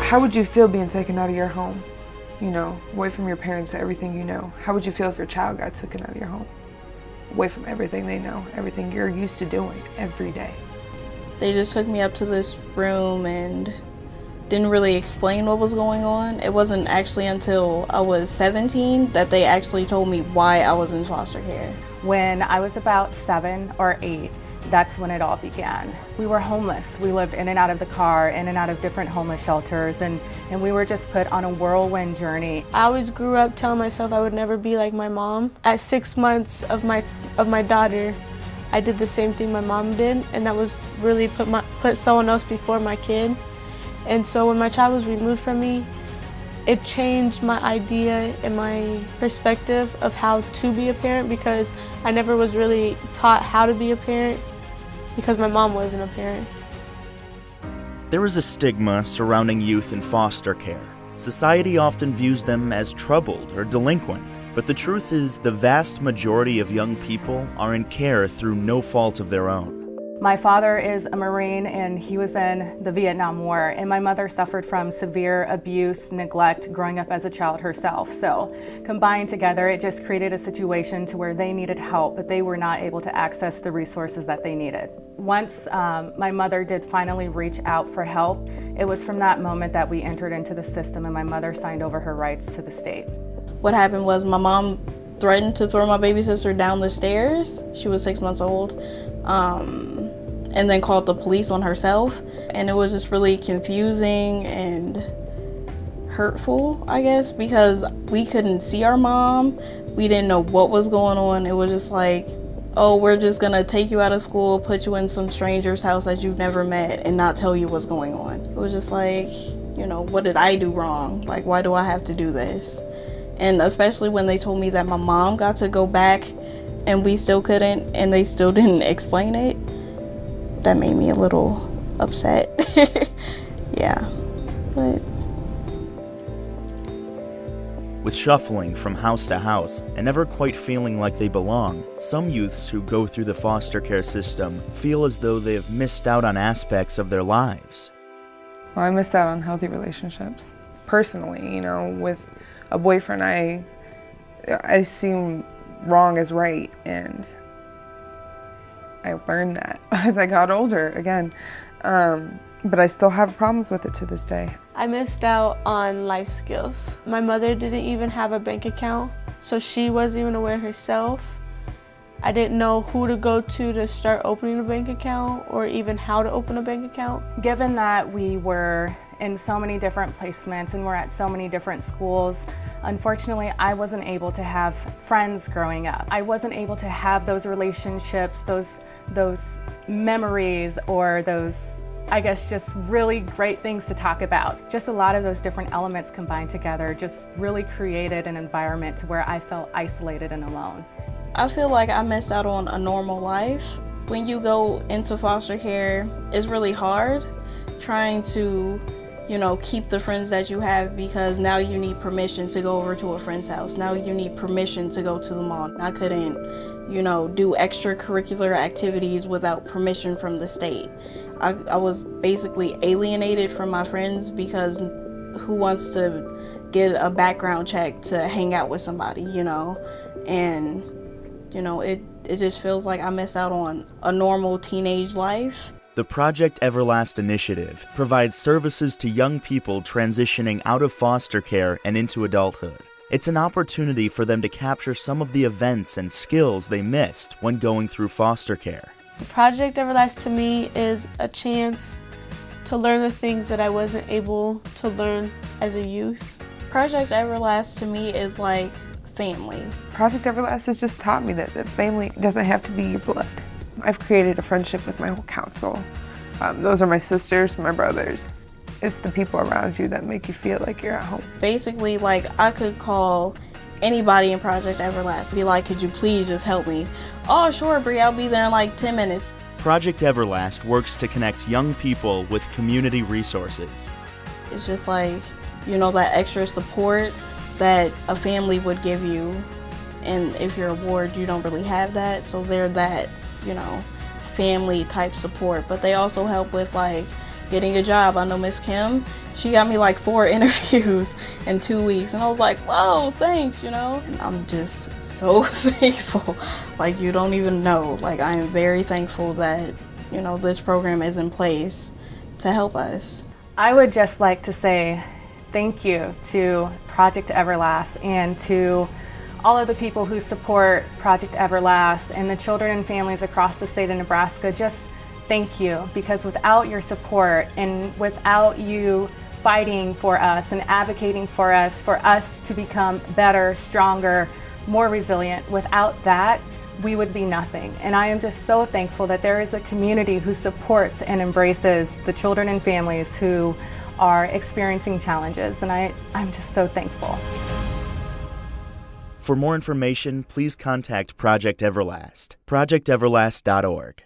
How would you feel being taken out of your home? You know, away from your parents, everything you know. How would you feel if your child got taken out of your home? Away from everything they know, everything you're used to doing every day. They just took me up to this room and didn't really explain what was going on. It wasn't actually until I was 17 that they actually told me why I was in foster care. When I was about 7 or 8, that's when it all began. We were homeless. We lived in and out of the car, in and out of different homeless shelters, and we were just put on a whirlwind journey. I always grew up telling myself I would never be like my mom. At 6 months of my daughter, I did the same thing my mom did, and that was really put someone else before my kid. And so when my child was removed from me, it changed my idea and my perspective of how to be a parent, because I never was really taught how to be a parent because my mom wasn't a parent. There is a stigma surrounding youth in foster care. Society often views them as troubled or delinquent, but the truth is the vast majority of young people are in care through no fault of their own. My father is a Marine and he was in the Vietnam War, and my mother suffered from severe abuse, neglect growing up as a child herself. So combined together, it just created a situation to where they needed help, but they were not able to access the resources that they needed. Once my mother did finally reach out for help, it was from that moment that we entered into the system and my mother signed over her rights to the state. What happened was my mom threatened to throw my baby sister down the stairs. She was 6 months old. And then called the police on herself. And it was just really confusing and hurtful, I guess, because we couldn't see our mom. We didn't know what was going on. It was just like, oh, we're just gonna take you out of school, put you in some stranger's house that you've never met and not tell you what's going on. It was just like, you know, what did I do wrong? Like, why do I have to do this? And especially when they told me that my mom got to go back and we still couldn't, and they still didn't explain it, that made me a little upset. Yeah, but. With shuffling from house to house and never quite feeling like they belong, some youths who go through the foster care system feel as though they have missed out on aspects of their lives. Well, I missed out on healthy relationships. Personally, you know, with a boyfriend, I seen wrong as right, and I learned that as I got older again, but I still have problems with it to this day. I missed out on life skills. My mother didn't even have a bank account, so she wasn't even aware herself. I didn't know who to go to start opening a bank account or even how to open a bank account. Given that we were in so many different placements and we're at so many different schools, unfortunately, I wasn't able to have friends growing up. I wasn't able to have those relationships, those memories, or those, I guess, just really great things to talk about. Just a lot of those different elements combined together just really created an environment to where I felt isolated and alone. I feel like I missed out on a normal life. When you go into foster care, it's really hard trying to, you know, keep the friends that you have, because now you need permission to go over to a friend's house. Now you need permission to go to the mall. I couldn't, you know, do extracurricular activities without permission from the state. I was basically alienated from my friends, because who wants to get a background check to hang out with somebody, you know? And, you know, it just feels like I missed out on a normal teenage life. The Project Everlast initiative provides services to young people transitioning out of foster care and into adulthood. It's an opportunity for them to capture some of the events and skills they missed when going through foster care. Project Everlast to me is a chance to learn the things that I wasn't able to learn as a youth. Project Everlast to me is like family. Project Everlast has just taught me that family doesn't have to be your blood. I've created a friendship with my whole council. Those are my sisters, my brothers. It's the people around you that make you feel like you're at home. Basically, like, I could call anybody in Project Everlast, be like, could you please just help me? Oh, sure, Bree, I'll be there in like 10 minutes. Project Everlast works to connect young people with community resources. It's just like, you know, that extra support that a family would give you. And if you're a ward, you don't really have that. So they're that, you know, family type support. But they also help with like getting a job. I know Miss Kim, she got me like 4 interviews in 2 weeks, and I was like, whoa, thanks, you know. And I'm just so thankful. Like, you don't even know. Like, I am very thankful that, you know, this program is in place to help us. I would just like to say thank you to Project Everlast and to all of the people who support Project Everlast and the children and families across the state of Nebraska. Just thank you, because without your support and without you fighting for us and advocating for us to become better, stronger, more resilient, without that, we would be nothing. And I am just so thankful that there is a community who supports and embraces the children and families who are experiencing challenges, and I'm just so thankful. For more information, please contact Project Everlast, projecteverlast.org.